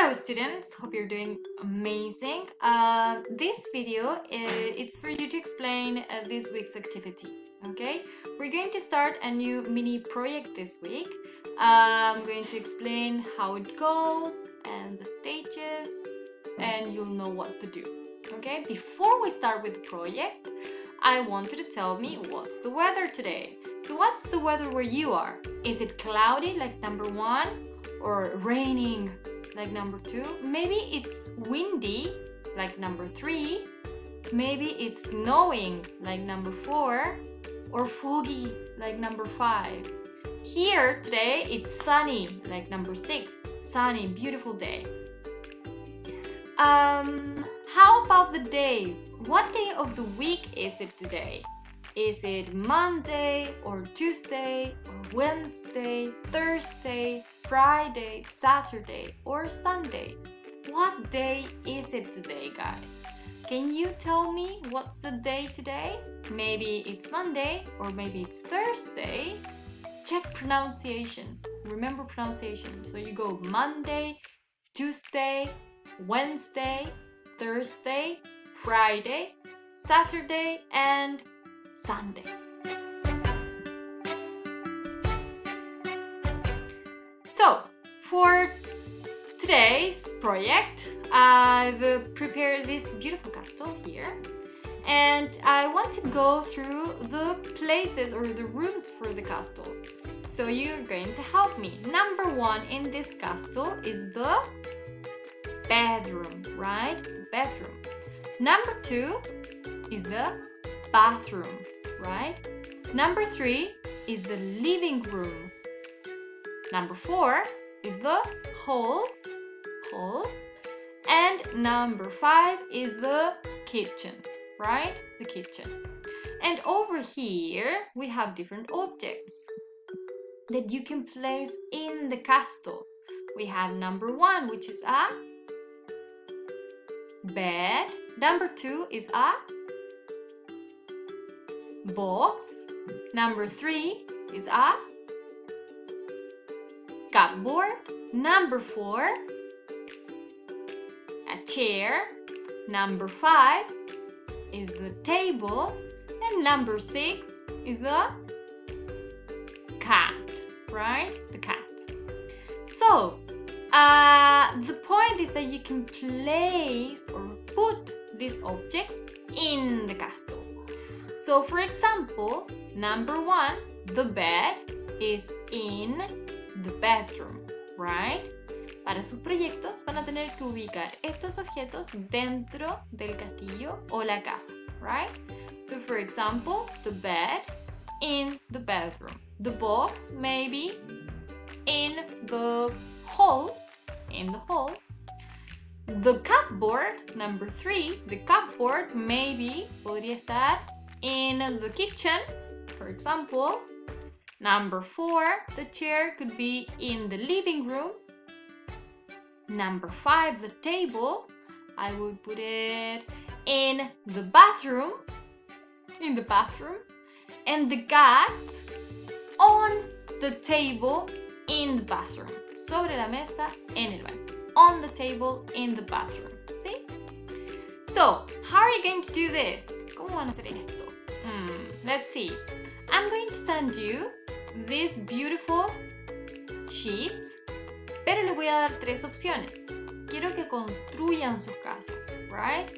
Hello students, hope you're doing amazing. This video it's for you to explain this week's activity, okay? We're going to start a new mini project this week. I'm going to explain how it goes and the stages, and you'll know what to do, okay? Before we start with the project, I want you to tell me what's the weather today. So what's the weather where you are? Is it cloudy like number 1 or raining like number 2? Maybe it's windy like number 3. Maybe it's snowing like number 4 or foggy like number 5. Here today it's sunny like number 6. Sunny, beautiful day. How about the day? What day of the week is it today? Is it Monday or Tuesday or Wednesday, Thursday, Friday, Saturday or Sunday? What day is it today, guys? Can you tell me what's the day today? Maybe it's Monday or maybe it's Thursday. Check pronunciation. Remember pronunciation. So you go Monday, Tuesday, Wednesday, Thursday, Friday, Saturday, and Sunday. So, for today's project, I've prepared this beautiful castle here, and I want to go through the places or the rooms for the castle. So you're going to help me. Number 1 in this castle is the bedroom, right? The bedroom. Number 2 is the bathroom, right? Number 3 is the living room. Number 4 is the hall. And number 5 is the kitchen, right? The kitchen. And over here we have different objects that you can place in the castle. We have number 1, which is a bed. Number 2 is a box. Number 3 is a cupboard. Number 4, a chair. Number 5 is the table. And number 6 is the cat, right? The cat. So, the point is that you can place or put these objects in the castle. So, for example, number 1, the bed is in the bedroom, right? Para sus proyectos van a tener que ubicar estos objetos dentro del castillo o la casa, right? So, for example, the bed in the bedroom. The box maybe in the hall. The cupboard, number 3, the cupboard maybe podría estar in the kitchen, for example. Number 4, the chair could be in the living room. Number 5, the table, I would put it in the bathroom. And the cat on the table in the bathroom. Sobre la mesa, en el baño. On the table, in the bathroom. See? So, how are you going to do this? ¿Cómo van a hacer esto? Let's see. I'm going to send you these beautiful sheets, pero les voy a dar 3 opciones. Quiero que construyan sus casas, right?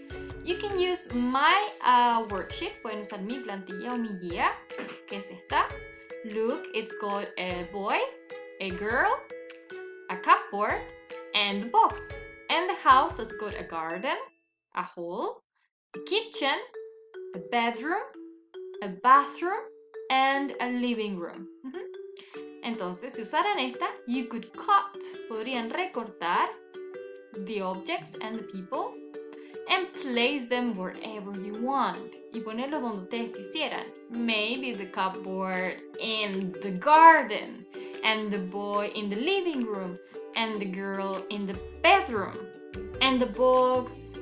You can use my worksheet. Pueden usar mi plantilla o mi guía, que es esta. Look, it's got a boy, a girl, a cupboard, and the box. And the house has got a garden, a hall, a kitchen, a bedroom, a bathroom, and a living room. Entonces, si usaran esta, you could cut, podrían recortar the objects and the people and place them wherever you want y ponerlos donde ustedes quisieran. Maybe the cupboard in the garden, and the boy in the living room, and the girl in the bedroom, and the box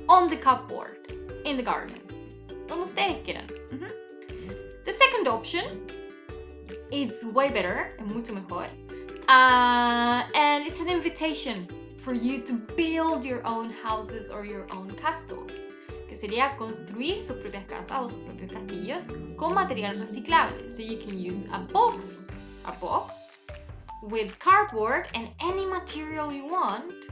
on the cupboard in the garden. Donde ustedes quieran. The second option, it's way better and mucho mejor. And it's an invitation for you to build your own houses or your own castles, que sería construir sus propias casas o sus propios castillos con material reciclable. So you can use a box with cardboard and any material you want,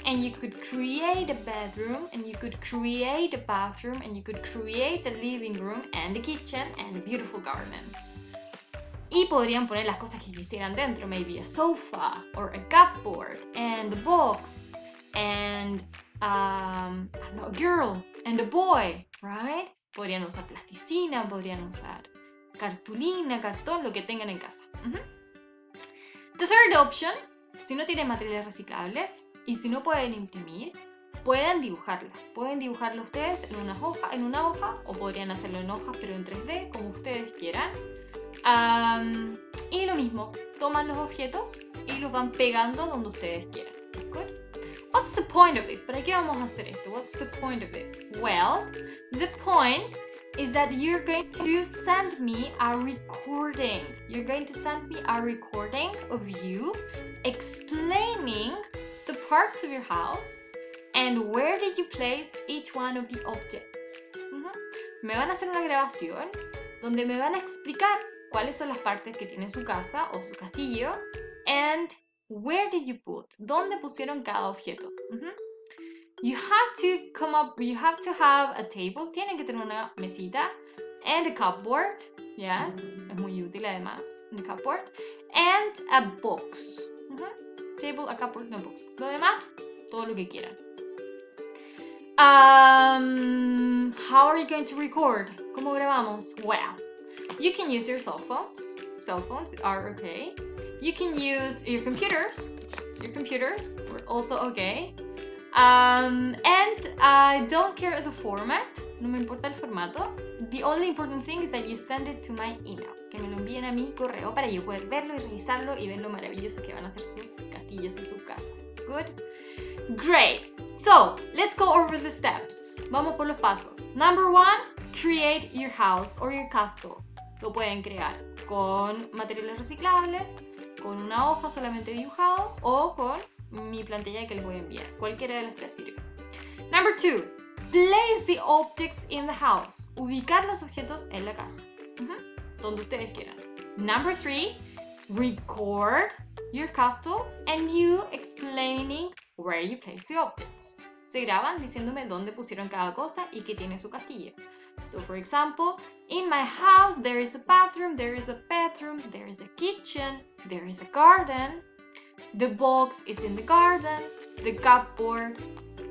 and you could create a bedroom, and you could create a bathroom, and you could create a living room and a kitchen and a beautiful garden. Y podrían poner las cosas que quisieran dentro, maybe a sofa or a cupboard and a box and a girl and a boy, right? Podrían usar plasticina, podrían usar cartulina, cartón, lo que tengan en casa. The third option, si no tienen materiales reciclables y si no pueden imprimir, pueden dibujarla. Pueden dibujarla ustedes en una hoja, o podrían hacerlo en hojas pero en 3D, como ustedes quieran. Y lo mismo, toman los objetos y los van pegando donde ustedes quieran. Good? What's the point of this? ¿Para qué vamos a hacer esto? What's the point of this? Well, the point is that you're going to send me a recording. You're going to send me a recording of you explaining the parts of your house and where did you place each one of the objects. Me van a hacer una grabación donde me van a explicar cuáles son las partes que tiene su casa o su castillo and where did you put, dónde pusieron cada objeto. You have to have a table, tienen que tener una mesita and a cupboard, yes, es muy útil además, a cupboard, and a box. Table, a cupboard, no box. Lo demás, todo lo que quieran. How are you going to record? ¿Cómo grabamos? Well, you can use your cell phones. Cell phones are okay. You can use your computers. Your computers are also okay. And I don't care the format. No me importa el formato. The only important thing is that you send it to my email. Que me lo envíen a mi correo para yo poder verlo y revisarlo y ver lo maravilloso que van a ser sus castillos y sus casas. Good? Great. So, let's go over the steps. Vamos por los pasos. Number 1, create your house or your castle. Lo pueden crear con materiales reciclables, con una hoja solamente dibujado o con mi plantilla que les voy a enviar. Cualquiera de las tres sirve. Number 2, place the objects in the house. Ubicar los objetos en la casa. Donde ustedes quieran. Number 3, record your castle and you explaining where you place the objects. Se graban diciéndome dónde pusieron cada cosa y qué tiene su castillo. So, for example, in my house there is a bathroom, there is a bedroom, there is a kitchen, there is a garden. The box is in the garden, the cupboard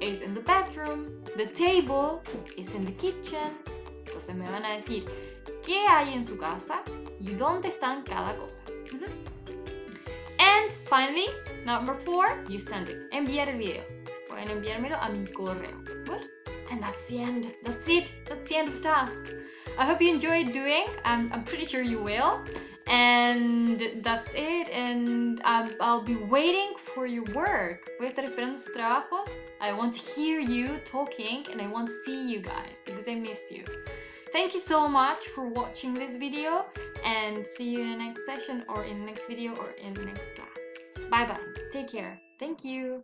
is in the bedroom, the table is in the kitchen. Entonces me van a decir qué hay en su casa y dónde están cada cosa. And finally, number 4, you send it. Enviar el video. Pueden enviármelo a mi correo. Good? And that's the end. That's it. That's the end of the task. I hope you enjoyed doing. I'm pretty sure you will. And that's it. And I'll be waiting for your work. Voy a estar esperando sus trabajos. I want to hear you talking and I want to see you guys because I miss you. Thank you so much for watching this video and see you in the next session or in the next video or in the next class. Bye bye. Take care. Thank you.